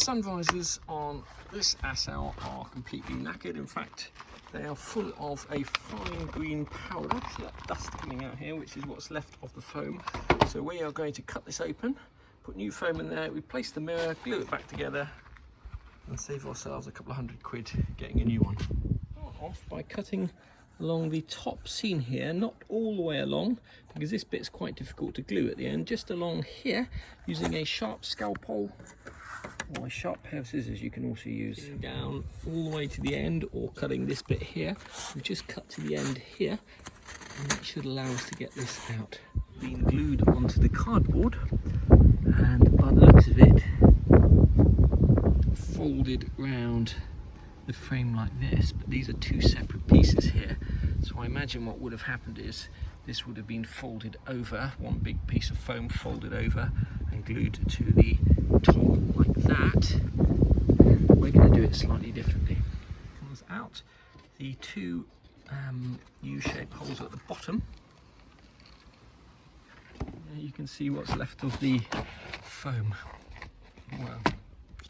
sun visors on this SL are completely knackered. In fact, they are full of a fine green powder. See that dust coming out here, which is what's left of the foam. So we are going to cut this open, put new foam in there, replace the mirror, glue it back together, and save ourselves a couple of £100 getting a new one. Start off by cutting along the top seam here, not all the way along, because this bit's quite difficult to glue at the end, just along here, using a sharp scalpel or a sharp pair of scissors. You can also use down all the way to the end, or cutting this bit here. We've just cut to the end here, and that should allow us to get this out. Being glued onto the cardboard, and by the looks of it, folded round the frame like this, but these are two separate pieces here. So I imagine what would have happened is this would have been folded over, one big piece of foam folded over and glued to the top like that. We're going to do it slightly differently. Comes out the two U-shaped holes at the bottom. There you can see what's left of the foam. Well,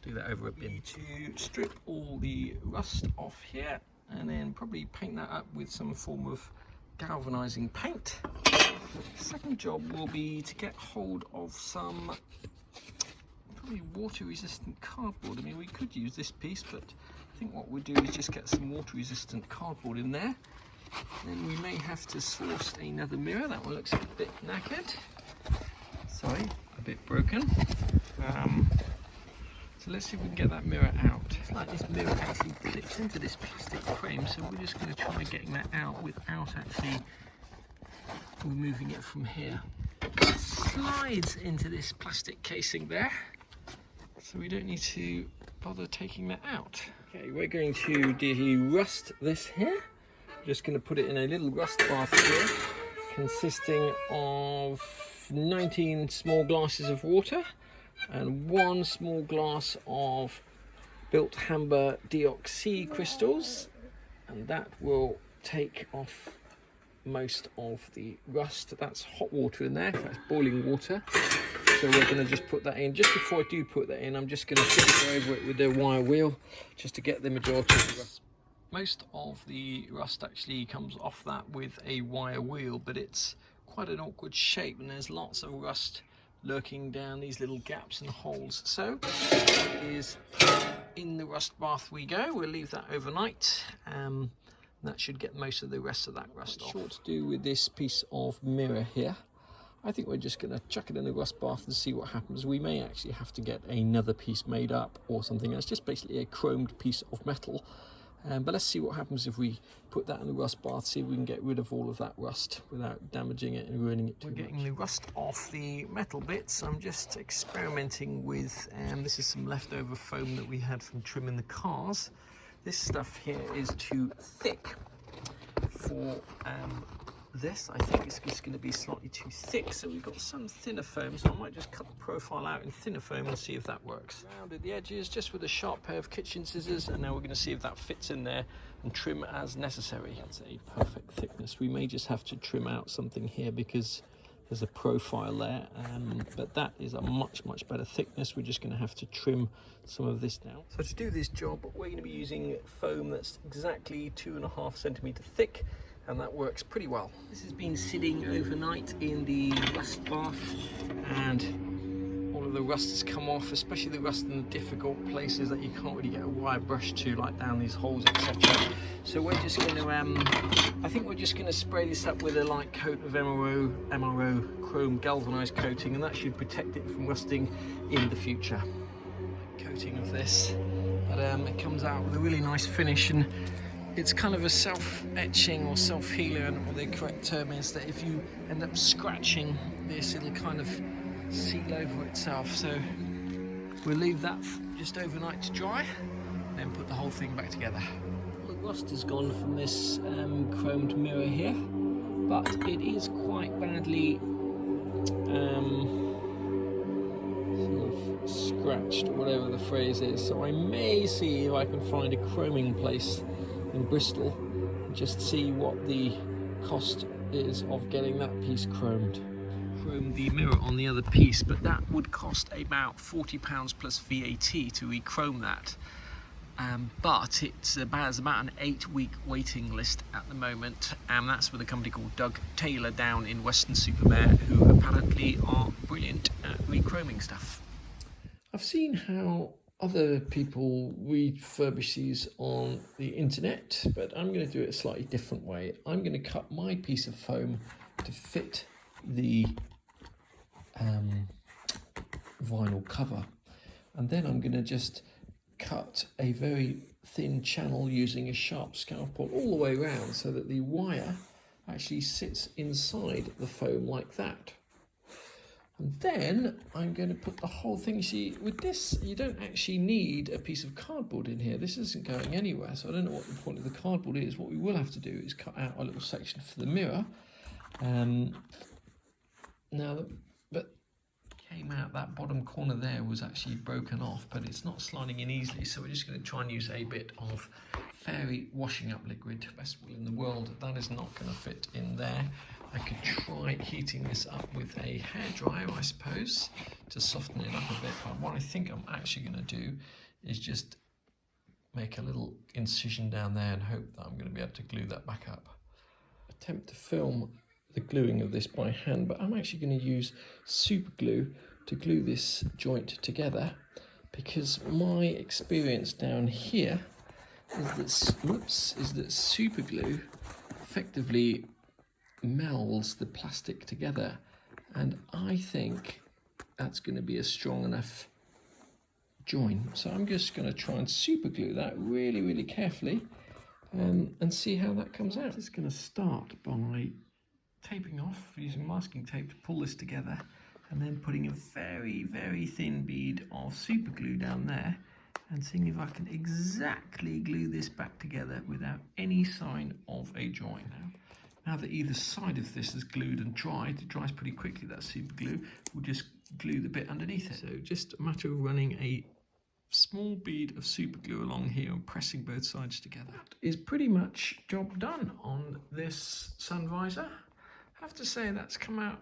do that over a bin. To strip all the rust off here and then probably paint that up with some form of galvanizing paint. Second job will be to get hold of some probably water resistant cardboard. I mean, we could use this piece, but I think what we'll do is just get some water resistant cardboard in there. Then we may have to source another mirror. That one looks a bit knackered, sorry, a bit broken. So let's see if we can get that mirror out. It's like this mirror actually clips into this plastic frame, so we're just going to try getting that out without actually removing it from here. It slides into this plastic casing there, so we don't need to bother taking that out. Okay, we're going to de-rust this here. Just going to put it in a little rust bath here, consisting of 19 small glasses of water and 1 small glass of built Hamber deoxy crystals, and that will take off most of the rust. That's hot water in there, that's boiling water. So we're going to just put that in. Just before I do put that in, I'm just going to go over it with the wire wheel just to get the majority of the rust. Most of the rust actually comes off that with a wire wheel, but it's quite an awkward shape and there's lots of rust lurking down these little gaps and holes. So it is in the rust bath we go. We'll leave that overnight. That should get most of the rest of that rust off. What to do with this piece of mirror here? I think we're just going to chuck it in the rust bath and see what happens. We may actually have to get another piece made up or something. It's just basically a chromed piece of metal. But let's see what happens if we put that in the rust bath, see if we can get rid of all of that rust without damaging it and ruining it too much. We're getting the rust off the metal bits. I'm just experimenting with, this is some leftover foam that we had from trimming the cars. This stuff here is too thick for this. I think it's just going to be slightly too thick, so we've got some thinner foam, so I might just cut the profile out in thinner foam and see if that works. Rounded the edges just with a sharp pair of kitchen scissors, and now we're going to see if that fits in there and trim as necessary. That's a perfect thickness. We may just have to trim out something here because there's a profile there, but that is a much better thickness. We're just going to have to trim some of this down. So to do this job, we're going to be using foam that's exactly 2.5 centimetre thick, and that works pretty well. This has been sitting overnight in the rust bath, and all of the rust has come off, especially the rust in the difficult places that you can't really get a wire brush to, like down these holes, etc. So we're just going to, I think we're just going to spray this up with a light coat of MRO chrome galvanized coating, and that should protect it from rusting in the future. Coating of this, but it comes out with a really nice finish, and it's kind of a self-etching or self-healer, and what the correct term is, that if you end up scratching this, it'll kind of seal over itself. So we'll leave that just overnight to dry, and then put the whole thing back together. The rust has gone from this chromed mirror here, but it is quite badly sort of scratched, or whatever the phrase is. So I may see if I can find a chroming place in Bristol, just see what the cost is of getting that piece chromed. rechrome the mirror on the other piece, but that would cost about £40 plus VAT to rechrome that. But it's about an 8-week waiting list at the moment, and that's with a company called Doug Taylor down in Weston-super-Mare, who apparently are brilliant at rechroming stuff. I've seen how other people refurbish these on the internet, but I'm going to do it a slightly different way. I'm going to cut my piece of foam to fit the vinyl cover, and then I'm going to just cut a very thin channel using a sharp scalpel all the way around so that the wire actually sits inside the foam like that. And then I'm going to put the whole thing, you see, with this you don't actually need a piece of cardboard in here. This isn't going anywhere, so I don't know what the point of the cardboard is. What we will have to do is cut out a little section for the mirror. Now, but came out, that bottom corner there was actually broken off, but it's not sliding in easily, so we're just going to try and use a bit of fairy washing up liquid. Best will in the world, that is not going to fit in there. I could try heating this up with a hairdryer, I suppose, to soften it up a bit, but what I think I'm actually going to do is just make a little incision down there and hope that I'm going to be able to glue that back up. Attempt to film the gluing of this by hand, but I'm actually going to use super glue to glue this joint together, because my experience down here is that super glue effectively melds the plastic together, and I think that's going to be a strong enough join. So I'm just going to try and super glue that really carefully and see how that comes out. I'm just going to start by taping off using masking tape to pull this together, and then putting a very thin bead of super glue down there and seeing if I can exactly glue this back together without any sign of a join. Now that either side of this is glued and dried, it dries pretty quickly, that super glue, we'll just glue the bit underneath it. So just a matter of running a small bead of super glue along here and pressing both sides together. That is pretty much job done on this sun visor. I have to say that's come out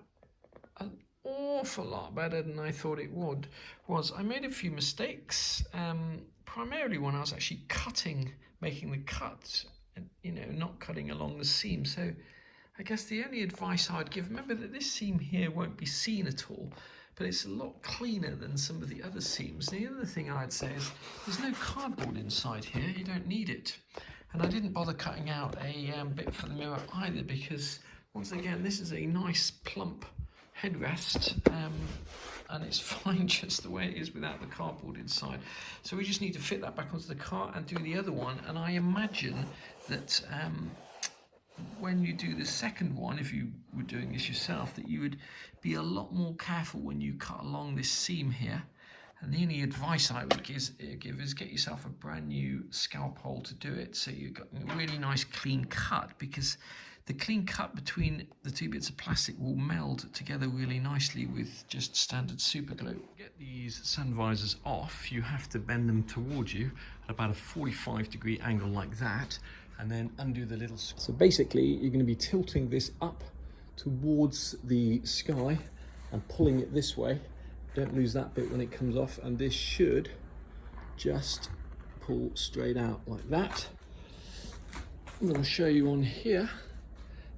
an awful lot better than I thought it would. I made a few mistakes, primarily when I was actually making the cut, and not cutting along the seam. So I guess the only advice I'd give, remember that this seam here won't be seen at all, but it's a lot cleaner than some of the other seams. The other thing I'd say is there's no cardboard inside here, you don't need it. And I didn't bother cutting out a bit for the mirror either, because once again, this is a nice plump headrest, and it's fine just the way it is without the cardboard inside. So we just need to fit that back onto the car and do the other one. And I imagine that when you do the second one, if you were doing this yourself, that you would be a lot more careful when you cut along this seam here. And the only advice I would give is get yourself a brand new scalp hole to do it, so you've got a really nice clean cut, because the clean cut between the two bits of plastic will meld together really nicely with just standard super glue. To get these sun visors off, you have to bend them towards you at about a 45-degree angle like that, and then undo the little... So basically, you're going to be tilting this up towards the sky and pulling it this way. Don't lose that bit when it comes off, and this should just pull straight out like that. I'm going to show you on here.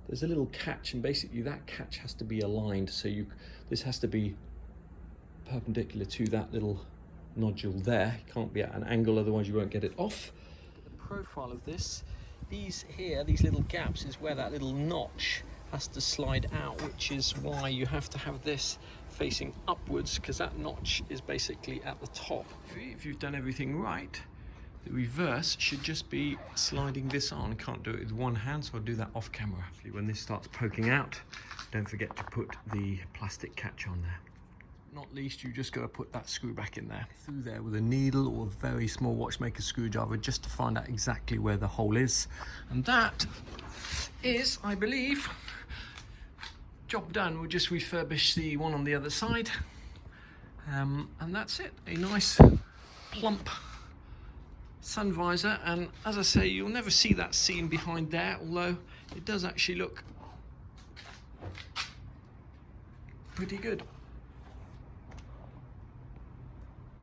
There's a little catch, and basically that catch has to be aligned. So this has to be perpendicular to that little nodule there. It can't be at an angle, otherwise you won't get it off. The profile of this, these little gaps is where that little notch has to slide out, which is why you have to have this facing upwards, because that notch is basically at the top. If you've done everything right, the reverse should just be sliding this on. Can't do it with one hand, so I'll do that off camera. When this starts poking out, don't forget to put the plastic catch on there. Not least, you just got to put that screw back in there, through there with a needle or a very small watchmaker screwdriver, just to find out exactly where the hole is. And that is, I believe, job done. We'll just refurbish the one on the other side, and that's it. A nice plump sun visor, and as I say, you'll never see that seam behind there, although it does actually look pretty good.